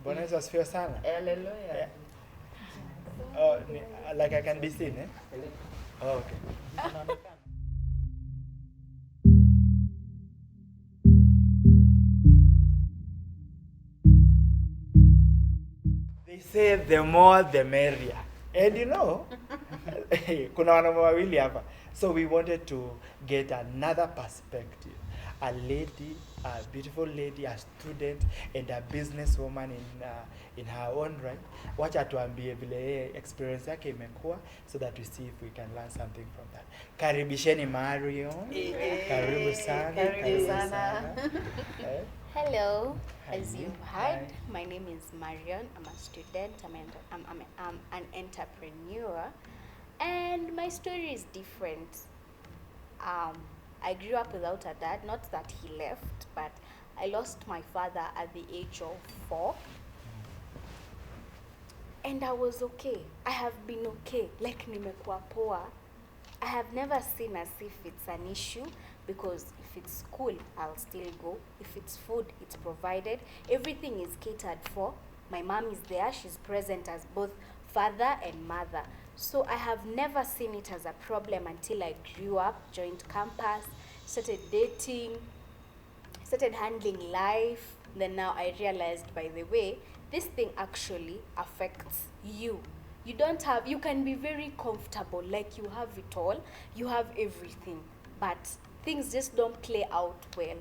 Bwana Yesu asifiwe sana. Hallelujah. Yeah. Oh, like I can be seen, eh? Oh, okay. They say the more the merrier. And you know, kuna wanaume wawili hapa. So we wanted to get another perspective. A lady, a beautiful lady, a student, and a businesswoman in her own right. Wacha tuambie vile experience yake imekuwa, so that we see if we can learn something from that. Karibisheni Marion. Karibu sana. Karibu sana. Hello, Hi. as you've heard, Hi. my name is Marion. I'm a student. I'm an entrepreneur, and my story is different. I grew up without a dad. Not that he left, but I lost my father at the age of 4, and I was okay. I have been okay. Like nimekuwa poa. I have never seen as if it's an issue, because if it's school, I'll still go. If it's food, it's provided. Everything is catered for. My mom is there. She's present as both father and mother. So I have never seen it as a problem until I grew up, joined campus, started dating, started handling life. Then now I realized, by the way, this thing actually affects you. You can be very comfortable, like you have it all, you have everything, but things just don't play out well.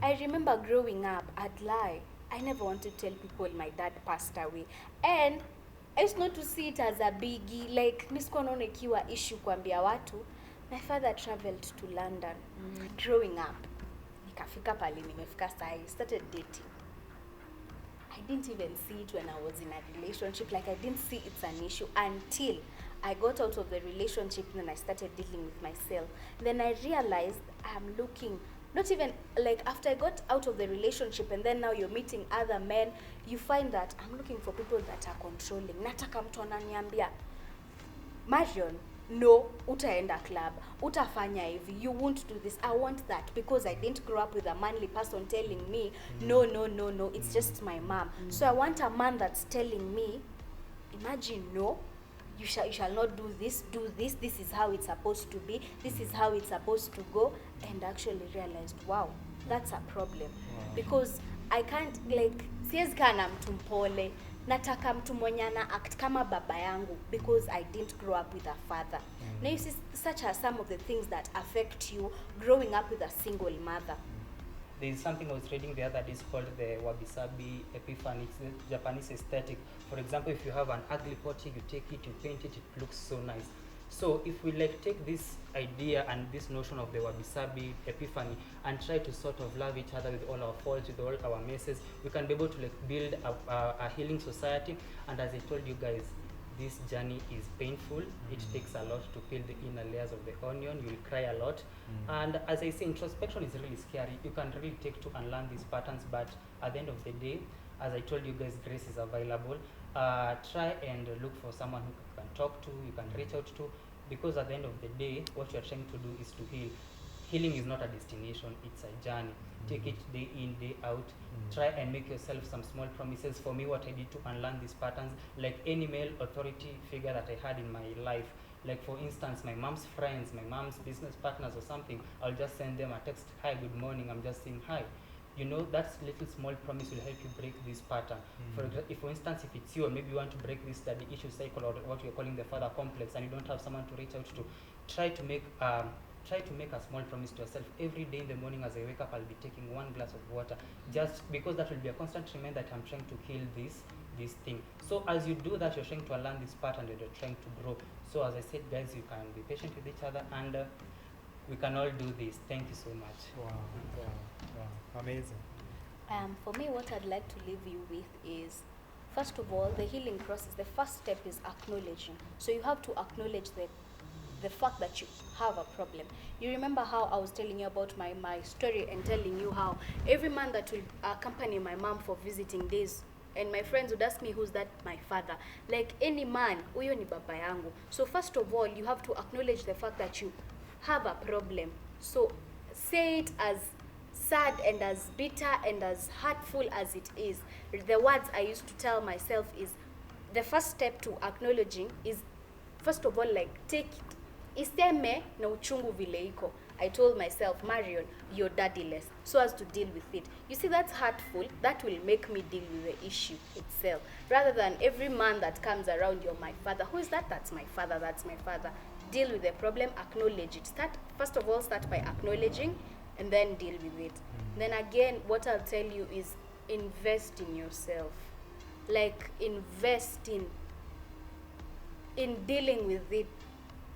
I remember growing up, I'd lie. I never wanted to tell people my dad passed away. And I used not to see it as a biggie, like nisikuwa naona ikiwa issue kuambia watu. My father traveled to London. Growing up, nikafika pale nimefika sahi, started dating. I didn't even see it when I was in a relationship. Like I didn't see it's an issue until I got out of the relationship, and then I started dealing with myself. Then I realized I'm looking, not even like after I got out of the relationship, and then now you're meeting other men, you find that I'm looking for people that are controlling. Nataka mtu ananiambia, Marion, no, utaenda club, utafanya hivi, you won't do this. I want that, because I didn't grow up with a manly person telling me, no, it's just my mom. So I want a man that's telling me, imagine, no, you shall not do this, this is how it's supposed to be, this is how it's supposed to go. And actually realized, wow, that's a problem. Because I can't, like, siwezi kana mtu mpole, nataka mtu mwenye ana act kama baba yangu, because I didn't grow up with a father. Now you see, such are some of the things that affect you growing up with a single mother. There is something I was reading the other day, it's called the Wabisabi epiphany. It's the Japanese aesthetic. For example, if you have an ugly pottery, you take it, you paint it, it looks so nice. So if we like take this idea and this notion of the Wabisabi epiphany and try to sort of love each other with all our faults, with all our messes, we can be able to like build a healing society. And as I told you guys, this journey is painful. It takes a lot to peel the inner layers of the onion. You'll cry a lot. And as I say, introspection is really scary. You can really take to unlearn these patterns, but at the end of the day, as I told you guys, grace is available. Try and look for someone who you can talk to, you can reach out to, because at the end of the day, what you're trying to do is to heal. Healing is not a destination, it's a journey. Take it day in, day out. Try and make yourself some small promises. For me, what I did to unlearn these patterns, like any male authority figure that I had in my life, like for instance, my mom's friends, my mom's business partners or something, I'll just send them a text, hi, good morning, I'm just saying hi. You know, that little small promise will help you break this pattern. For instance, if it's you, or maybe you want to break this daddy issue cycle, or what you're calling the father complex, and you don't have someone to reach out to, try to make a small promise to yourself. Every day in the morning as I wake up, I'll be taking 1 glass of water, just because that will be a constant reminder that I'm trying to heal this thing. So as you do that, you're trying to learn this pattern and you're trying to grow. So as I said, guys, you can be patient with each other, and we can all do this. Thank you so much. Wow. Amazing. For me, what I'd like to leave you with is, first of all, the healing process, the first step is acknowledging. So you have to acknowledge the fact that you have a problem. You remember how I was telling you about my story, and telling you how every man that will accompany my mom for visiting days, and my friends would ask me, who's that? My father. Like any man, huyo ni baba yangu. So first of all, you have to acknowledge the fact that you have a problem. So say sad and as bitter and as hurtful as it is, the words I used to tell myself is, the first step to acknowledging is, first of all, like, take it. Iseme na uchungu vile iko. I told myself, Marion, you're daddyless, so as to deal with it. You see, that's hurtful. That will make me deal with the issue itself. Rather than every man that comes around, you're my father. Who is that? That's my father. That's my father. Deal with the problem, acknowledge it. First of all, start by acknowledging, and then deal with it. Then again, what I'll tell you is invest in yourself. Like, invest in dealing with it.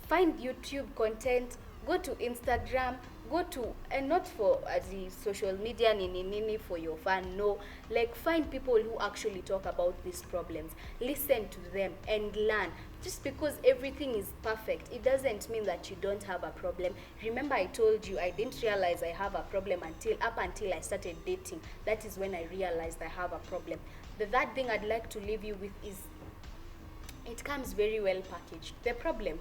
Find YouTube content, go to Instagram, go to, and not for the social media nini for your fun, no. Like, find people who actually talk about these problems, listen to them and learn. Just because everything is perfect, it doesn't mean that you don't have a problem. Remember, I told you I didn't realize I have a problem until I started dating. That is when I realized I have a problem. The third thing I'd like to leave you with is, it comes very well packaged. The problem,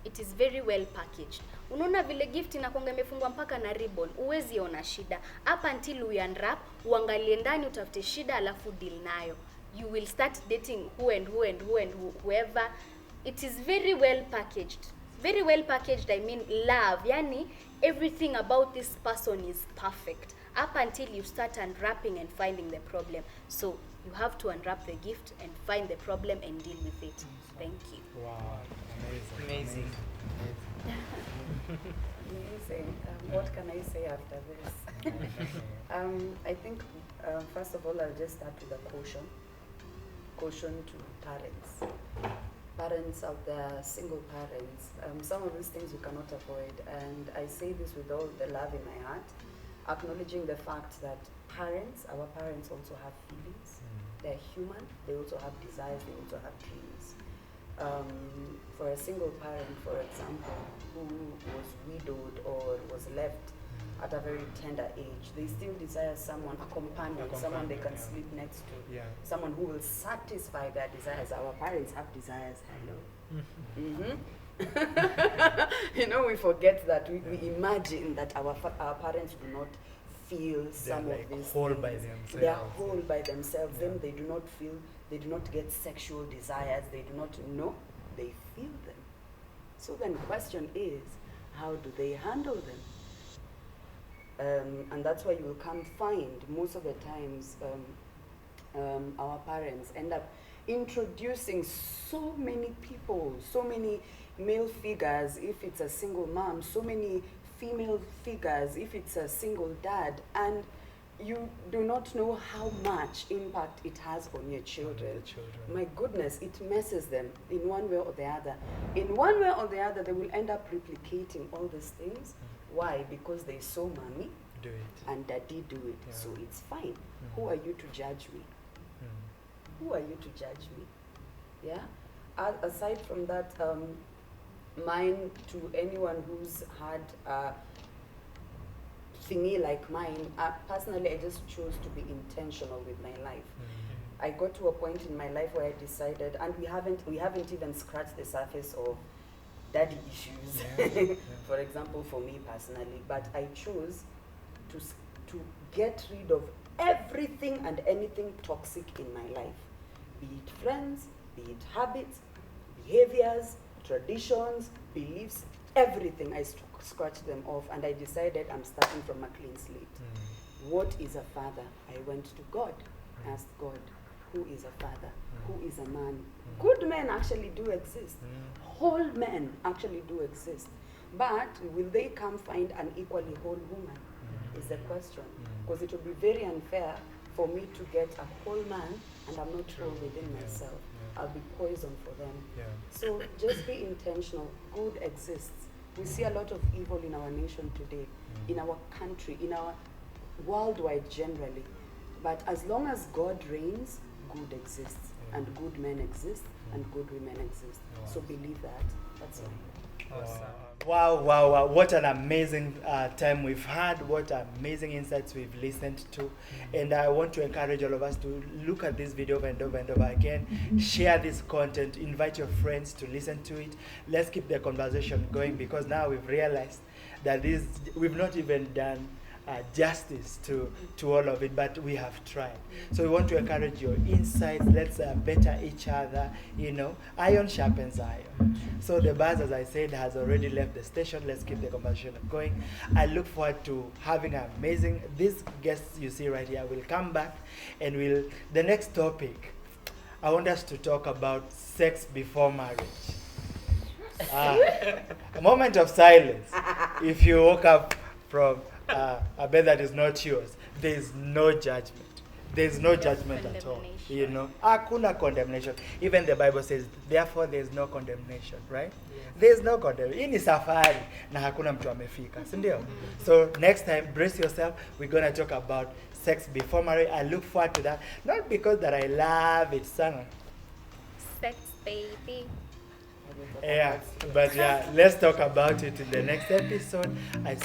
it is very well packaged. Unaona vile gift inakuanga imefungwa mpaka na ribbon, uwezi ona shida. Up until we unwrap, uangalie ndani, utafute shida, alafu deal nayo. You will start dating whoever. It is very well packaged. Very well packaged, I mean love. Yani, everything about this person is perfect. Up until you start unwrapping and finding the problem. So, you have to unwrap the gift and find the problem and deal with it. Thank you. Wow, Amazing. Amazing. What can I say after this? I think, first of all, I'll just start with a caution. Caution to parents. Parents out there, single parents. Some of these things you cannot avoid. And I say this with all the love in my heart, acknowledging the fact that our parents also have feelings. They're human. They also have desires. They also have dreams. For a single parent, for example, who was widowed or was left at a very tender age, they still desire someone, a companion, someone they can sleep next to, someone who will satisfy their desires. Our parents have desires, hello. You know, we forget that. We imagine that our parents do not feel some like of these whole things. by themselves. They are whole by themselves. Them, they do not feel, they do not get sexual desires. They do not know, they feel them. So then the question is, how do they handle them? And that's why you will come find most of the times our parents end up introducing so many people, so many male figures if it's a single mom, so many female figures if it's a single dad, and you do not know how much impact it has on your children. My goodness, it messes them in one way or the other. In one way or the other, they will end up replicating all these things. Why? Because they saw mommy do it and daddy do it, so it's fine. Who are you to judge me? Who are you to judge me? Yeah. Aside from that, mine, to anyone who's had a thingy like mine, personally, I just chose to be intentional with my life. I got to a point in my life where I decided, and we haven't even scratched the surface of daddy issues, for example, for me personally, but I chose to get rid of everything and anything toxic in my life, be it friends, be it habits, behaviors, traditions, beliefs, everything. I scratched them off, and I decided I'm starting from a clean slate. What is a father? I went to God, asked God, who is a father? Who is a man? Good men actually do exist. Whole men actually do exist. But will they come find an equally whole woman? Is the question. Because it would be very unfair for me to get a whole man and I'm not whole within myself. I'll be poison for them. So just be intentional. Good exists. We see a lot of evil in our nation today, in our country, in our worldwide generally. But as long as God reigns, good exists, and good men exist, and good women exist. So believe that. That's all. Awesome. Wow. What an amazing time we've had. What amazing insights we've listened to. And I want to encourage all of us to look at this video over and over and over again. Share this content. Invite your friends to listen to it. Let's keep the conversation going, because now we've realized that we've not even done justice to all of it, but we have tried. So we want to encourage your insights. Let's better each other. You know, iron sharpens iron. So the bus, as I said, has already left the station. Let's keep the conversation going. I look forward to having amazing. These guests you see right here will come back, and the next topic. I want us to talk about sex before marriage. A moment of silence. If you woke up from a bed that is not yours, there is no judgment. There is no judgment at all. You know, hakuna condemnation. Even the Bible says, therefore there is no condemnation, right? Yes. There is no condemnation. Hii ni safari na hakuna mtu amefika, si ndio? So next time, brace yourself. We're going to talk about sex before marriage. I look forward to that. Not because that I love it, son. Sex, baby. Yeah, but yeah, let's talk about it in the next episode. I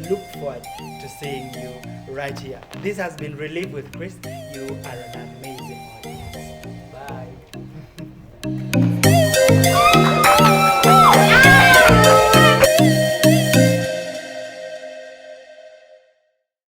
look forward to seeing you right here. This has been Relive with Chris. You are an amazing